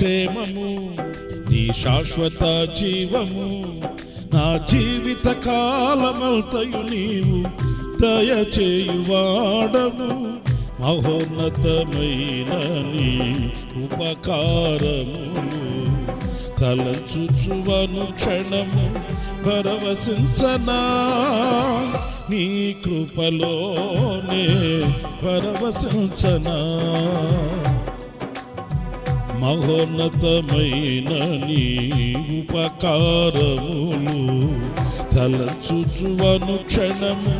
క్షేమము నీ శాశ్వత జీవము నా జీవిత కాలమంతయు నీవు దయచేయువాడవు మహోన్నతమైన నీ ఉపకారములు తలచుచువను క్షణము పరవశించనా నీ కృపలోనే పరవశించనా మహోన్నతమైన నీ ఉపకారములు తలచుచువను క్షణము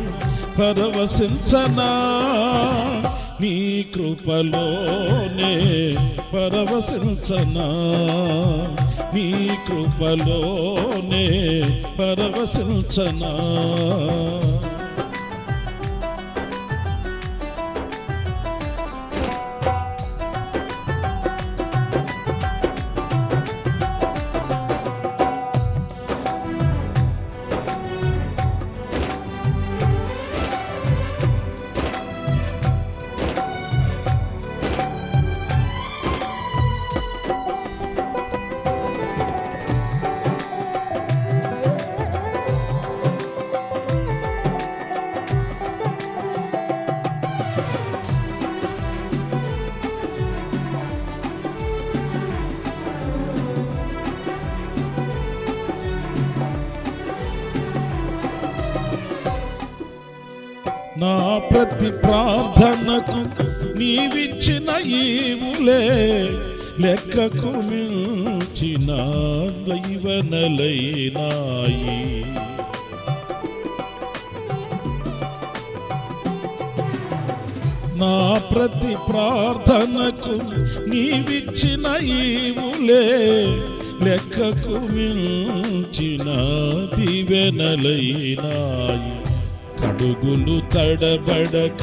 పరవశించనా నీ కృపలోనే పరవశించనా నీ కృపలోనే పరవశించనా నా ప్రతి ప్రార్థనకు నీవిచ్చిన ఈవులే లెక్కకు మించిన దైవనలైనాయి నా ప్రతి ప్రార్థనకు నీవిచ్చిన ఈవులే లెక్కకు మించిన దీవెనలైనాయి కడుగులు తడబడక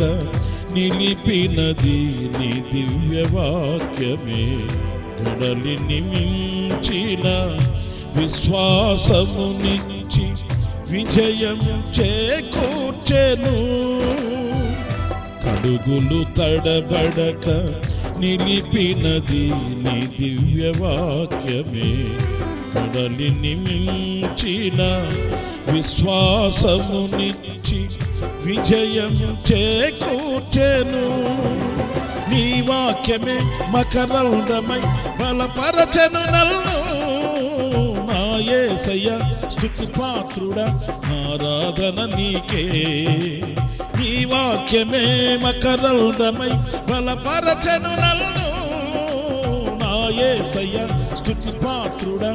నిలిపినది నీ దివ్యవాక్యమే కడలిని మించిన విశ్వాసమునిచ్చి విజయము చేకూర్చెను కడుగులు తడబడక నిలిపినది నీ దివ్యవాక్యమే కడలిని మించిన విశ్వాసమునిచ్చి విజయము చేకూర్చెను నీ వాక్యమే మకరందమై బలపరచెను నన్ను నా యేసయ్య స్తుతి పాత్రుడా ఆరాధన నీకే నీ వాక్యమే మకరందమై బలపరచెను నన్ను నా యేసయ్య స్తుతి పాత్రుడా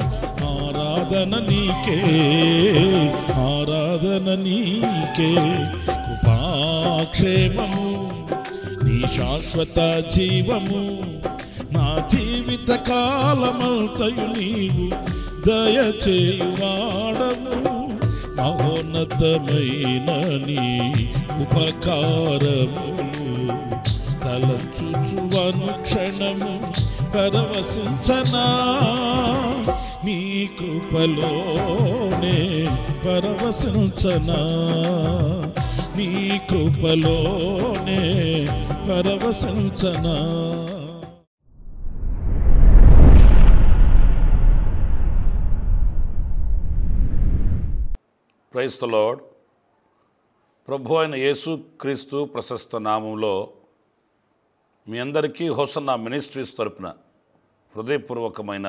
ఆరాధన నీకే ఆరాధన నీకే కృపాక్షేమము నీ శాశ్వత జీవము నా జీవిత కాలమంతయు నీవు దయచేయువాడవు మహోన్నతమైన నీ ఉపకారములు తలచుచువను క్షణము పరవశించనా నీ కృపలోనే పరవశించనా నీ కృపలోనే పరవశించనా ప్రైజ్ ది లార్డ్. ప్రభు అయిన యేసు క్రీస్తు ప్రశస్త నామంలో మీ అందరికీ హోసన్నా మినిస్ట్రీస్ తరపున హృదయపూర్వకమైన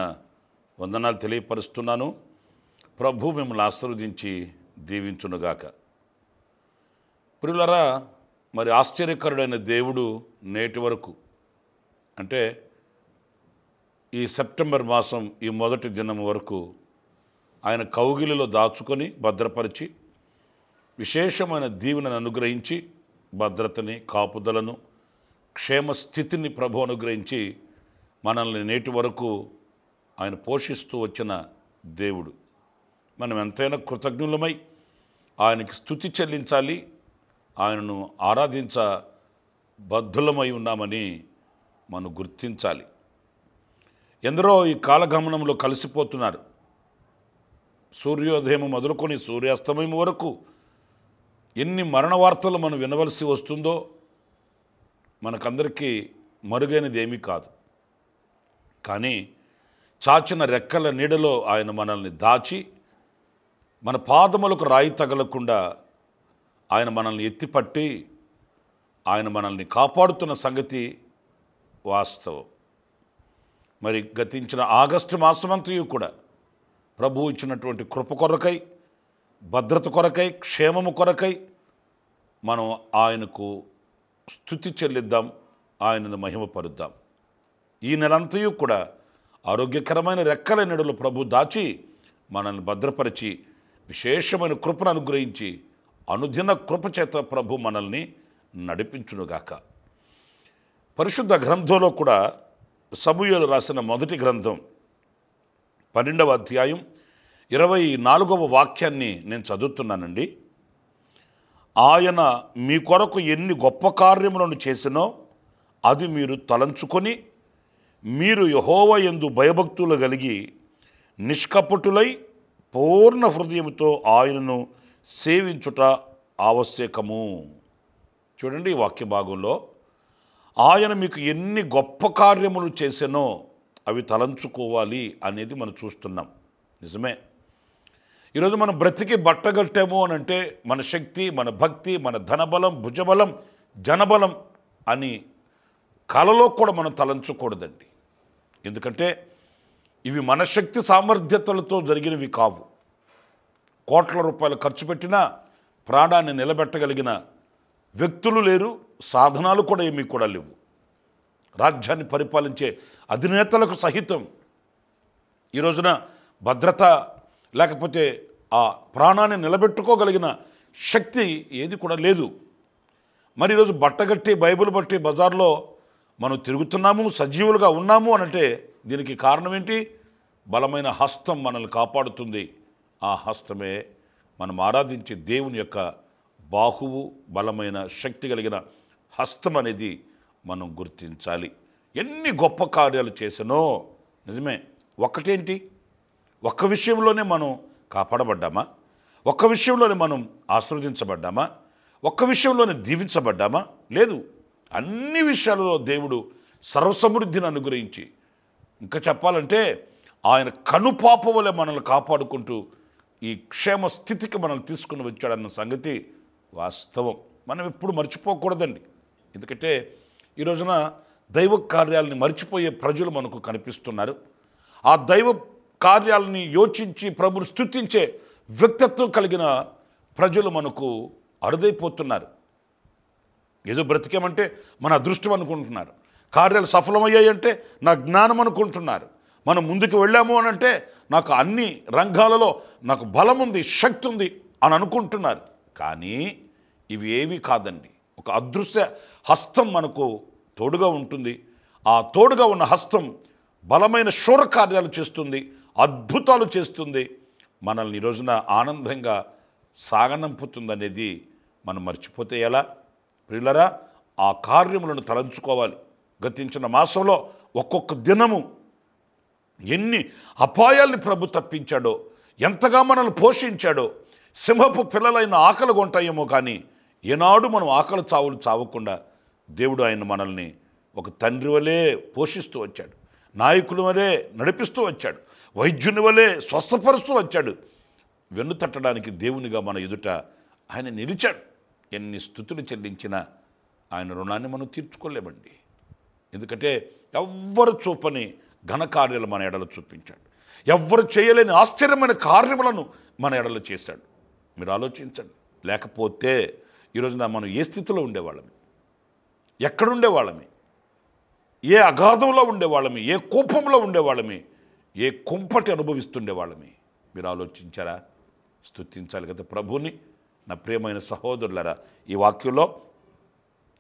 వందనాలు తెలియపరుస్తున్నాను. ప్రభు మిమ్మల్ని ఆశీర్వదించి దీవించునుగాక. ప్రియులారా, మరి ఆశ్చర్యకరుడైన దేవుడు నేటి వరకు అంటే ఈ సెప్టెంబర్ మాసం ఈ మొదటి దినం వరకు ఆయన కౌగిలిలో దాచుకొని భద్రపరిచి విశేషమైన దీవెనను అనుగ్రహించి భద్రతని కాపుదలను క్షేమ స్థితిని ప్రభు అనుగ్రహించి మనల్ని నేటి వరకు ఆయన పోషిస్తూ వచ్చిన దేవుడు. మనం ఎంతైనా కృతజ్ఞులమై ఆయనకి స్తుతి చెల్లించాలి, ఆయనను ఆరాధించ బద్ధులమై ఉన్నామని మనం గుర్తించాలి. ఎందరో ఈ కాలగమనంలో కలిసిపోతున్నారు. సూర్యోదయం మొదలుకొని సూర్యాస్తమయం వరకు ఎన్ని మరణ వార్తలు మనం వినవలసి వస్తుందో మనకందరికీ మరుగైనది ఏమీ కాదు. కానీ చాచిన రెక్కల నీడలో ఆయన మనల్ని దాచి మన పాదములకు రాయి తగలకుండా ఆయన మనల్ని ఎత్తిపట్టి ఆయన మనల్ని కాపాడుతున్న సంగతి వాస్తవం. మరి గతించిన ఆగస్టు మాసమంతయు కూడా ప్రభువు ఇచ్చినటువంటి కృప కొరకై, భద్రత కొరకై, క్షేమము కొరకై మనం ఆయనకు స్తుతి చెల్లిద్దాం, ఆయనను మహిమపరుద్దాం. ఈ నెలంతయు కూడా ఆరోగ్యకరమైన రెక్కల నీడలో ప్రభు దాచి మనల్ని భద్రపరిచి విశేషమైన కృపను అనుగ్రహించి అనుదిన కృప చేత ప్రభు మనల్ని నడిపించునుగాక. పరిశుద్ధ గ్రంథంలో కూడా సమూయేలు రాసిన మొదటి గ్రంథం 12వ అధ్యాయం 24వ వాక్యాన్ని నేను చదువుతున్నానండి. ఆయన మీ కొరకు ఎన్ని గొప్ప కార్యములను చేసినో అది మీరు తలంచుకొని మీరు యెహోవా యందు భయభక్తులు కలిగి నిష్కపటులై పూర్ణ హృదయంతో ఆయనను సేవించుట ఆవశ్యకము. చూడండి, ఈ వాక్య భాగంలో ఆయన మీకు ఎన్ని గొప్ప కార్యములు చేసినో అవి తలంచుకోవాలి అనేది మనం చూస్తున్నాం. నిజమే, ఈరోజు మనం బ్రతికి బట్టగట్టాము అని అంటే మన శక్తి, మన భక్తి, మన ధనబలం, భుజబలం, జనబలం అని కలలో కూడా మనం తలంచకూడదండి. ఎందుకంటే ఇవి మన శక్తి సామర్థ్యతలతో జరిగినవి కావు. కోట్ల రూపాయలు ఖర్చు పెట్టినా ప్రాణాన్ని నిలబెట్టగలిగిన వ్యక్తులు లేరు, సాధనాలు కూడా ఏమీ కూడా లేవు. రాజ్యాన్ని పరిపాలించే అధినేతలకు సహితం ఈ రోజున భద్రత లేకపోతే ఆ ప్రాణాన్ని నిలబెట్టుకోగలిగిన శక్తి ఏది కూడా లేదు. మరి ఈరోజు బట్టగట్టి బైబిల్ బట్టి బజార్లో మనం తిరుగుతున్నాము, సజీవులుగా ఉన్నాము అనంటే దీనికి కారణం ఏంటి? బలమైన హస్తం మనల్ని కాపాడుతుంది. ఆ హస్తమే మనం ఆరాధించే దేవుని యొక్క బాహువు, బలమైన శక్తి కలిగిన హస్తం అనేది మనం గుర్తించాలి. ఎన్ని గొప్ప కార్యాలు చేసినో నిజమే. ఒక్కటేంటి, ఒక్క విషయంలోనే మనం కాపాడబడ్డామా? ఒక్క విషయంలోనే మనం ఆశీర్వదించబడ్డామా? ఒక్క విషయంలోనే దీవించబడ్డామా? లేదు. అన్ని విషయాలలో దేవుడు సర్వసమృద్ధిని అనుగ్రహించి, ఇంకా చెప్పాలంటే ఆయన కనుపాప వలె మనల్ని కాపాడుకుంటూ ఈ క్షేమ స్థితికి మనల్ని తీసుకుని వచ్చాడన్న సంగతి వాస్తవం. మనం ఎప్పుడు మర్చిపోకూడదండి. ఎందుకంటే ఈ రోజున దైవ కార్యాలని మర్చిపోయే ప్రజలు మనకు కనిపిస్తున్నారు. ఆ దైవ కార్యాలని యోచించి ప్రభుని స్తుతించే వ్యక్తిత్వం కలిగిన ప్రజలు మనకు అరుదైపోతున్నారు. ఏదో బ్రతికేమంటే మన అదృష్టం అనుకుంటున్నారు. కార్యాలు సఫలమయ్యాయంటే నా జ్ఞానం అనుకుంటున్నారు. మనం ముందుకు వెళ్ళాము అని అంటే నాకు అన్ని రంగాలలో నాకు బలం ఉంది, శక్తి ఉంది అని అనుకుంటున్నారు. కానీ ఇవి ఏవి కాదండి. ఒక అదృశ్య హస్తం మనకు తోడుగా ఉంటుంది. ఆ తోడుగా ఉన్న హస్తం బలమైన శూర కార్యాలు చేస్తుంది, అద్భుతాలు చేస్తుంది, మనల్ని ఈ రోజున ఆనందంగా సాగనంపుతుందనేది మనం మర్చిపోతే ఎలా? ప్రియులరా, ఆ కార్యములను తలంచుకోవాలి. గతించిన మాసంలో ఒక్కొక్క దినము ఎన్ని అపాయాల్ని ప్రభు తప్పించాడో, ఎంతగా మనల్ని పోషించాడో. సింహపు పిల్లలైన ఆకలి కొంటాయేమో కానీ ఏనాడు మనం ఆకలి చావులు చావకుండా దేవుడు ఆయన మనల్ని ఒక తండ్రి వలె పోషిస్తూ వచ్చాడు, నాయకుని వలె నడిపిస్తూ వచ్చాడు, వైద్యుని వలె స్వస్థపరుస్తూ వచ్చాడు. వెన్ను తట్టడానికి దేవునిగా మన ఎదుట ఆయన నిలిచాడు. ఎన్ని స్తుతులు చెల్లించినా ఆయన రుణాన్ని మనం తీర్చుకోలేమండి. ఎందుకంటే ఎవ్వరు చూపని ఘనకార్యాలు మన ఎడలు చూపించాడు. ఎవ్వరు చేయలేని ఆశ్చర్యమైన కార్యములను మన ఎడలు చేశాడు. మీరు ఆలోచించండి. లేకపోతే ఈరోజున మనం ఏ స్థితిలో ఉండేవాళ్ళమి, ఎక్కడుండేవాళ్ళమి, ఏ అగాధంలో ఉండేవాళ్ళమి, ఏ కోపంలో ఉండేవాళ్ళమి, ఏ కుంపటి అనుభవిస్తుండేవాళ్ళమి. మీరు ఆలోచించారా? స్తుతించాలి కదా ప్రభుని. నా ప్రియమైన సహోదరులారా, ఈ వాక్యంలో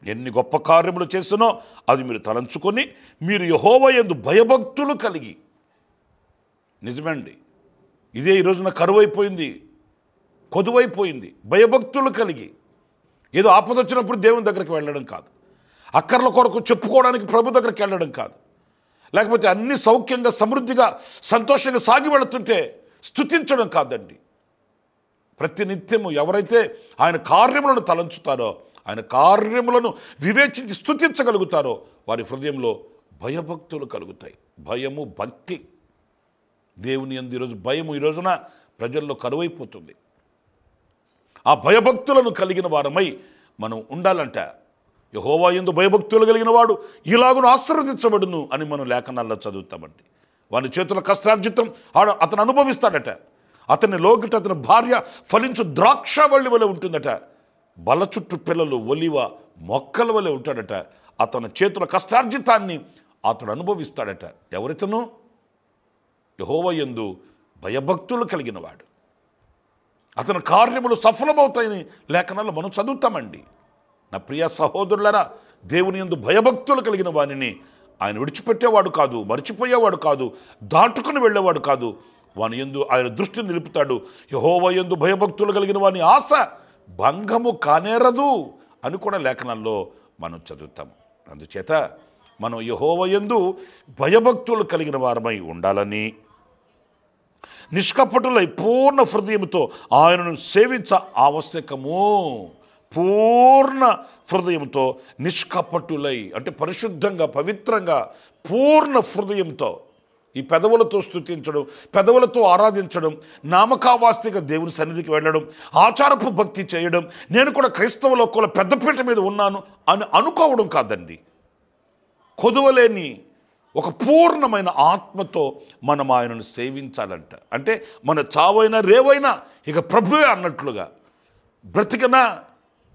ఎన్ని గొప్ప కార్యములు చేసినో అది మీరు తలంచుకొని మీరు యెహోవా యందు భయభక్తులు కలిగి. నిజమండి, ఇదే ఈరోజున కరువైపోయింది, కొదువైపోయింది. భయభక్తులు కలిగి ఏదో ఆపద వచ్చినప్పుడు దేవుని దగ్గరికి వెళ్ళడం కాదు, అక్కర్ల కొరకు చెప్పుకోవడానికి ప్రభు దగ్గరికి వెళ్ళడం కాదు, లేకపోతే అన్ని సౌఖ్యంగా సమృద్ధిగా సంతోషంగా సాగి వెళుతుంటే స్తుతించడం కాదండి. ప్రతినిత్యము ఎవరైతే ఆయన కార్యములను తలంచుతారో, ఆయన కార్యములను వివేచించి స్తుతించగలుగుతారో వారి హృదయంలో భయభక్తులు కలుగుతాయి. భయము, భక్తి. దేవుని యందు ఈరోజు భయం ఈ రోజున ప్రజల్లో కరువైపోతుంది. ఆ భయభక్తులను కలిగిన వారమై మనం ఉండాలంట. యెహోవా యందు భయభక్తులు కలిగిన వాడు ఇలాగును ఆశీర్వదించబడును అని మనం లేఖనాల్లో చదువుతామండి. వాని చేతుల కష్టార్జితం అతను అనుభవిస్తాడట. అతని లోకిట అతని భార్య ఫలించు ద్రాక్షవల్లి వలె ఉంటుందట. బల చుట్టూ పిల్లలు ఒలివ మొక్కల వలె ఉంటాడట. అతని చేతుల కష్టార్జితాన్ని అతడు అనుభవిస్తాడట. ఎవరితను? యెహోవా యందు భయభక్తులు కలిగిన వాడు. అతని కార్యములు సఫలమవుతాయని లేఖనాల్లో మనం చదువుతామండి. నా ప్రియ సహోదరులరా, దేవుని యందు భయభక్తులు కలిగిన వానిని ఆయన విడిచిపెట్టేవాడు కాదు, మర్చిపోయేవాడు కాదు, దాటుకుని వెళ్ళేవాడు కాదు. వాని యందు ఆయన దృష్టిని నిలుపుతాడు. యెహోవా యందు భయభక్తులు కలిగిన వాని ఆశ భంగము కానేరదు అని కూడా లేఖనాల్లో మనం చదువుతాము. అందుచేత మనం యెహోవా యందు భయభక్తులు కలిగిన వారమై ఉండాలని, నిష్కపటులై పూర్ణ హృదయంతో ఆయనను సేవించ ఆవశ్యకము. పూర్ణ హృదయంతో, నిష్కపటులై అంటే పరిశుద్ధంగా, పవిత్రంగా, పూర్ణ హృదయంతో ఈ పెదవులతో స్తుతించడం, పెదవులతో ఆరాధించడం, నామకావాస్తిగా దేవుని సన్నిధికి వెళ్ళడం, ఆచారపు భక్తి చేయడం, నేను కూడా క్రైస్తవ లోకంలో పెద్దపీట మీద ఉన్నాను అని అనుకోవడం కాదండి. కొదువలేని ఒక పూర్ణమైన ఆత్మతో మనం ఆయనను సేవించాలంట. అంటే మన చావైనా రేవైనా ఇక ప్రభువే అన్నట్లుగా, బ్రతికినా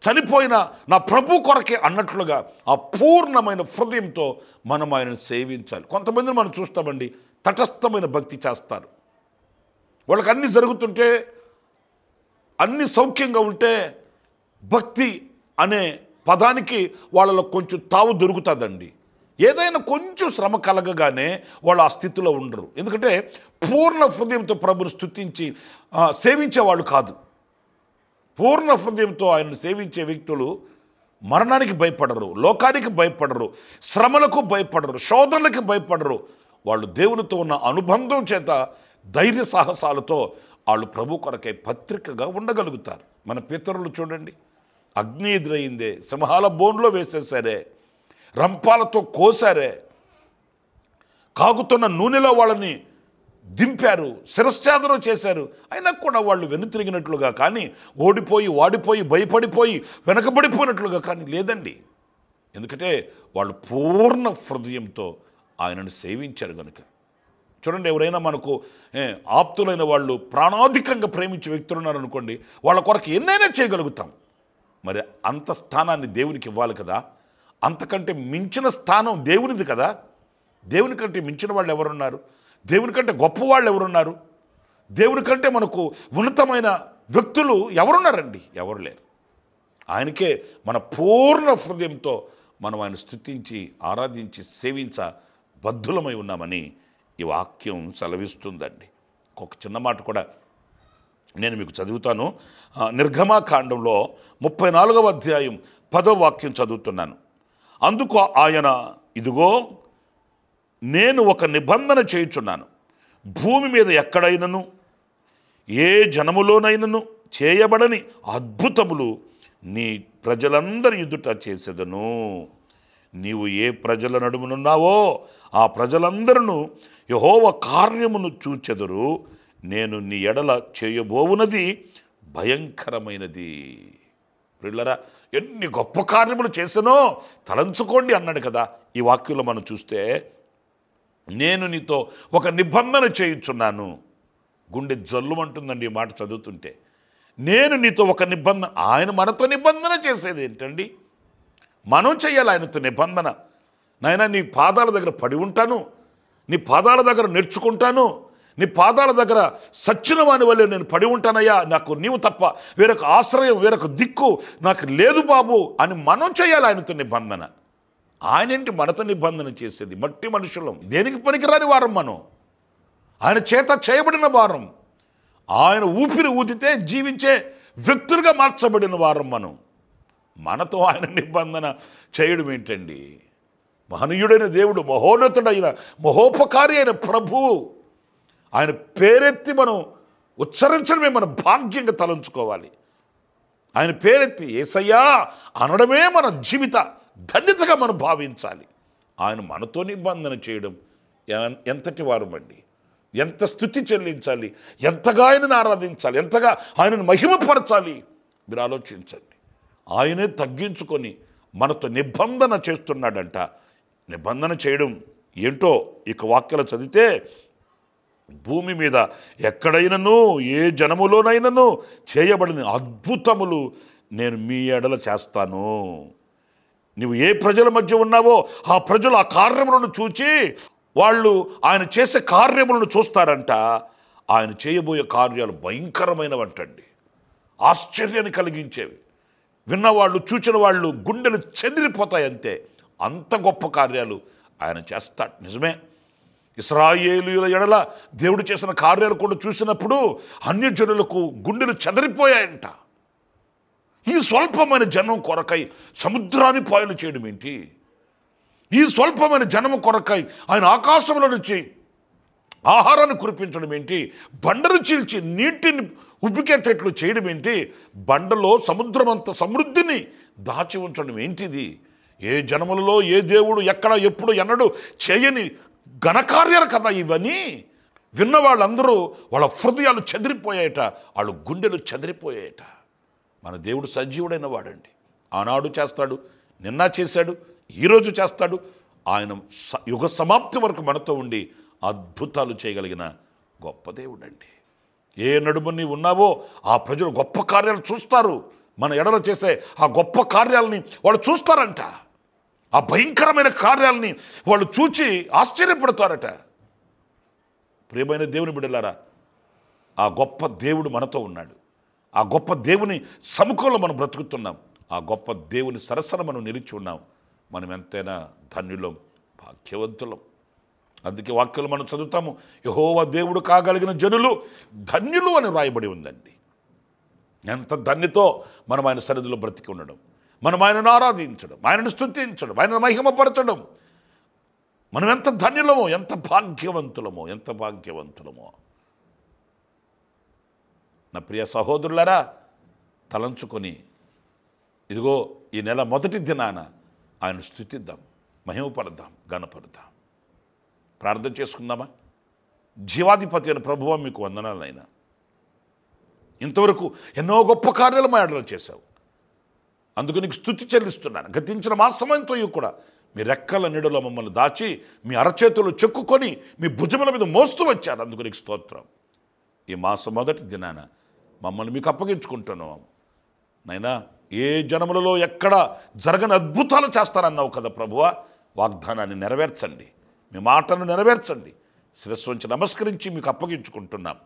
చనిపోయినా నా ప్రభు కొరకే అన్నట్లుగా ఆ పూర్ణమైన హృదయంతో మనం ఆయనను సేవించాలి. కొంతమందిని మనం చూస్తామండి, తటస్థమైన భక్తి చేస్తారు. వాళ్ళకి అన్నీ జరుగుతుంటే, అన్ని సౌఖ్యంగా ఉంటే భక్తి అనే పదానికి వాళ్ళలో కొంచెం తావు దొరుకుతుందండి. ఏదైనా కొంచెం శ్రమ కలగగానే వాళ్ళు ఆ స్థితిలో ఉండరు. ఎందుకంటే పూర్ణ హృదయంతో ప్రభుని స్తుతించి సేవించేవాళ్ళు కాదు. పూర్ణ హృదయంతో ఆయన్ని సేవించే వ్యక్తులు మరణానికి భయపడరు, లోకానికి భయపడరు, శ్రమలకు భయపడరు, శోధనలకు భయపడరు. వాళ్ళు దేవునితో ఉన్న అనుబంధం చేత ధైర్య సాహసాలతో వాళ్ళు ప్రభు కొరకై పత్రికగా ఉండగలుగుతారు. మన పితరులు చూడండి, అగ్ని ఎదురైందే, సింహాల బోన్లో వేసేసారే, రంపాలతో కోసారే, కాగుతున్న నూనెలో వాళ్ళని దింపారు, శిరశ్ఛేదనం చేశారు. అయినా కూడా వాళ్ళు వెనుతిరిగినట్లుగా కానీ, ఓడిపోయి వాడిపోయి భయపడిపోయి వెనకబడిపోయినట్లుగా కానీ లేదండి. ఎందుకంటే వాళ్ళు పూర్ణ హృదయంతో ఆయనను సేవించారు కనుక. చూడండి, ఎవరైనా మనకు ఆప్తులైన వాళ్ళు ప్రాణాధికంగా ప్రేమించే వ్యక్తులు ఉన్నారనుకోండి, వాళ్ళ కొరకు ఎన్నైనా చేయగలుగుతాం. మరి అంత స్థానాన్ని దేవునికి ఇవ్వాలి కదా. అంతకంటే మించిన స్థానం దేవునిది కదా. దేవుని కంటే మించిన వాళ్ళు ఎవరున్నారు? దేవుని కంటే గొప్పవాళ్ళు ఎవరున్నారు? దేవుని కంటే మనకు ఉన్నతమైన వ్యక్తులు ఎవరున్నారండి? ఎవరు లేరు. ఆయనకే మన పూర్ణ హృదయంతో మనం ఆయన స్తుతించి ఆరాధించి సేవించ బద్ధులమై ఉన్నామని ఈ వాక్యం సెలవిస్తుందండి. ఒక చిన్న మాట కూడా నేను మీకు చదువుతాను. నిర్గమాకాండంలో 34వ అధ్యాయం 10వ వాక్యం చదువుతున్నాను. అందుకు ఆయన, ఇదిగో నేను ఒక నిబంధన చేయుచున్నాను, భూమి మీద ఎక్కడైనను ఏ జనములోనైనను చేయబడని అద్భుతములు నీ ప్రజలందరి ఎదుట చేసేదను. నీవు ఏ ప్రజల నడుమునున్నావో ఆ ప్రజలందరూ యెహోవా కార్యమును చూచెదరు. నేను నీ ఎడల చేయబోవునది భయంకరమైనది. ప్రియులారా, ఎన్ని గొప్ప కార్యములు చేసానో తలంచుకోండి అన్నాడు కదా. ఈ వాక్యంలో మనం చూస్తే, నేను నీతో ఒక నిబంధన చేయుచున్నాను. గుండె జల్లుమంటుందండి ఈ మాట చదువుతుంటే. నేను నీతో ఒక నిబంధన. ఆయన మనతో నిబంధన చేసేది ఏంటండి? మనం చెయ్యాలి ఆయనతో నిబంధన. నాయనా, నీ పాదాల దగ్గర పడి ఉంటాను, నీ పాదాల దగ్గర నేర్చుకుంటాను, నీ పాదాల దగ్గర సచ్చిన వాని వల్లే నేను పడి ఉంటానయ్యా, నాకు నీవు తప్ప వేరొక ఆశ్రయం, వేరొక దిక్కు నాకు లేదు బాబు అని మనం చేయాలి ఆయనతో నిబంధన. ఆయనేంటి మనతో నిబంధన చేసేది? మట్టి మనుషులం, దేనికి పనికిరాని వారం మనం, ఆయన చేత చేయబడిన వారం, ఆయన ఊపిరి ఊదితే జీవించే వ్యక్తులుగా మార్చబడిన వారం మనం. మనతో ఆయన నిబంధన చేయడం ఏంటండి? మహనీయుడైన దేవుడు, మహోన్నతుడైన మహోపకారి అయిన ప్రభువు, ఆయన పేరెత్తి మనం ఉచ్చరించడమే మన భాగ్యంగా తలంచుకోవాలి. ఆయన పేరెత్తి యేసయ్యా అనడమే మన జీవిత ధన్యతగా మనం భావించాలి. ఆయన మనతో నిబంధన చేయడం ఎంతటి వారమండి. ఎంత స్తుతి చెల్లించాలి, ఎంతగా ఆయనను ఆరాధించాలి, ఎంతగా ఆయనను మహిమపరచాలి మీరు ఆలోచించండి. ఆయనే తగ్గించుకొని మనతో నిబంధన చేస్తున్నాడంట. నిబంధన చేయడం ఏంటో ఇక వాక్యాలు చదివితే, భూమి మీద ఎక్కడైనను ఏ జనములోనైనను చేయబడిన అద్భుతములు నేను మీ ఎడల చేస్తాను. నువ్వు ఏ ప్రజల మధ్య ఉన్నావో ఆ ప్రజలు ఆ కార్యములను చూచి వాళ్ళు ఆయన చేసే కార్యములను చూస్తారంట. ఆయన చేయబోయే కార్యాలు భయంకరమైనవంటండి, ఆశ్చర్యాన్ని కలిగించేవి. విన్నవాళ్ళు చూచిన వాళ్ళు గుండెలు చెదిరిపోతాయంతే, అంత గొప్ప కార్యాలు ఆయన చేస్తాడు. నిజమే, ఇశ్రాయేలీయుల ఎడల దేవుడు చేసిన కార్యాలు కూడా చూసినప్పుడు అన్యజనులకు గుండెలు చెదరిపోయాయంట. ఈ స్వల్పమైన జనం కొరకై సముద్రాన్ని పాయలు చేయడం ఏంటి? ఈ స్వల్పమైన జనము కొరకై ఆయన ఆకాశంలో నుంచి ఆహారాన్ని కురిపించడం ఏంటి? బండను చీల్చి నీటిని ఉబ్బికేటట్లు చేయడం ఏంటి? బండలో సముద్రమంత సమృద్ధిని దాచి ఉంచడం ఏంటిది? ఏ జనములలో ఏ దేవుడు ఎక్కడ ఎప్పుడు ఎన్నడూ చేయని ఘనకార్యాలు కదా ఇవన్నీ. విన్న వాళ్ళందరూ వాళ్ళ హృదయాలు చెదిరిపోయాయట, వాళ్ళు గుండెలు చెదిరిపోయాయట. మన దేవుడు సజీవుడైన వాడండి. ఆనాడు చేస్తాడు, నిన్న చేశాడు, ఈరోజు చేస్తాడు. ఆయన యుగ సమాప్తి వరకు మనతో ఉండి అద్భుతాలు చేయగలిగిన గొప్ప దేవుడు అండి. ఏ నడుము నీ ఉన్నావో ఆ ప్రజలు గొప్ప కార్యాలు చూస్తారు. మన ఎడల చేసే ఆ గొప్ప కార్యాలని వాళ్ళు చూస్తారంట. ఆ భయంకరమైన కార్యాలని వాళ్ళు చూచి ఆశ్చర్యపడతారట. ప్రియమైన దేవుని బిడ్డలారా, ఆ గొప్ప దేవుడు మనతో ఉన్నాడు. ఆ గొప్ప దేవుని సముఖంలో మనం బ్రతుకుతున్నాం. ఆ గొప్ప దేవుని సరసన మనం నిలిచి ఉన్నాం. మనం ఎంతైనా ధన్యులం, భాగ్యవంతులం. అందుకే వాక్యాలు మనం చదువుతాము, యెహోవా దేవుడు కాగలిగిన జనులు ధన్యులు అని వ్రాయబడి ఉందండి. ఎంత ధన్యతో మనం ఆయన సన్నిధిలో బ్రతికి ఉండడం, మనం ఆయనను ఆరాధించడం, ఆయనను స్తుతించడం, ఆయనను మహిమపరచడం. మనం ఎంత ధన్యులమో, ఎంత భాగ్యవంతులమో, ఎంత భాగ్యవంతులమో. నా ప్రియ సహోదరులారా, తలంచుకొని ఇదిగో ఈ నెల మొదటి దినాన ఆయన స్తుతిద్దాం, మహిమపడదాం, ఘనపడదాం. ప్రార్థన చేసుకుందామా? జీవాధిపతి అయిన ప్రభువా, మీకు వందనాలైనా. ఇంతవరకు ఎన్నో గొప్ప కార్యాలు మా ఎడల చేశావు, అందుకు నీకు స్తుతి చెల్లిస్తున్నాను. గతించిన మాసమంతో కూడా మీ రెక్కల నీడలో మమ్మల్ని దాచి మీ అరచేతులు చెక్కుకొని మీ భుజముల మీద మోస్తూ వచ్చారు. అందుకు నీకు స్తోత్రం. ఈ మాసం మొదటి దినాన మమ్మల్ని మీకు అప్పగించుకుంటున్నాం నైనా. ఏ జనములలో ఎక్కడ జరగని అద్భుతాలు చేస్తారన్నావు కదా ప్రభువా, వాగ్దానాన్ని నెరవేర్చండి, మీ మాటను నెరవేర్చండి. శిరస్సు వంచి నమస్కరించి మీకు అప్పగించుకుంటున్నాం.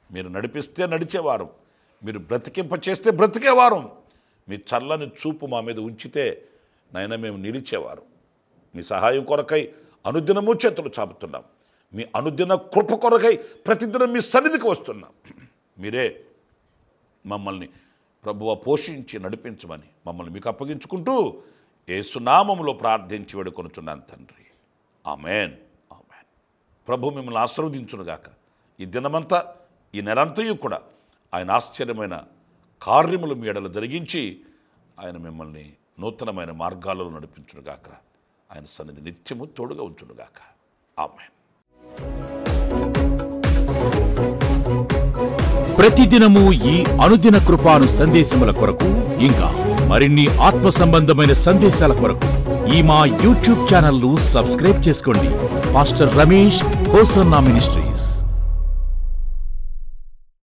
మీరు నడిపిస్తే నడిచేవారు, మీరు బ్రతికింప చేస్తే బ్రతికేవారు, మీ చల్లని చూపు మా మీద ఉంచితే నైనా మేము నిలిచేవారు. మీ సహాయం కొరకై అనుదినము చేతులు చాపుతున్నాం. మీ అనుదిన కృప కొరకై ప్రతిదినం మీ సన్నిధికి వస్తున్నాం. మీరే మమ్మల్ని ప్రభువా పోషించి నడిపించమని మమ్మల్ని మీకు అప్పగించుకుంటూ యేసు నామములో ప్రార్థించి వేడుకొనుచున్నాను తండ్రి. ఆమేన్, ఆమేన్. ప్రభు మిమ్మల్ని ఆశీర్వదించునుగాక. ఈ దినమంతా, ఈ నెలంతయు కూడా ఆయన ఆశ్చర్యమైన కార్యములు మీ ఎడల జరిగించి ఆయన మిమ్మల్ని నూతనమైన మార్గాలలో నడిపించునుగాక. ఆయన సన్నిధి నిత్యము తోడుగా ఉంచునుగాక. ఆమేన్. ప్రతిదినము ఈ అనుదిన కృపాను సందేశముల కొరకు, ఇంకా మరిన్ని ఆత్మ సంబంధమైన సందేశాల కొరకు ఈ మా యూట్యూబ్ ఛానల్ ను సబ్స్క్రైబ్ చేసుకోండి. Pastor Ramesh hosanna ministries.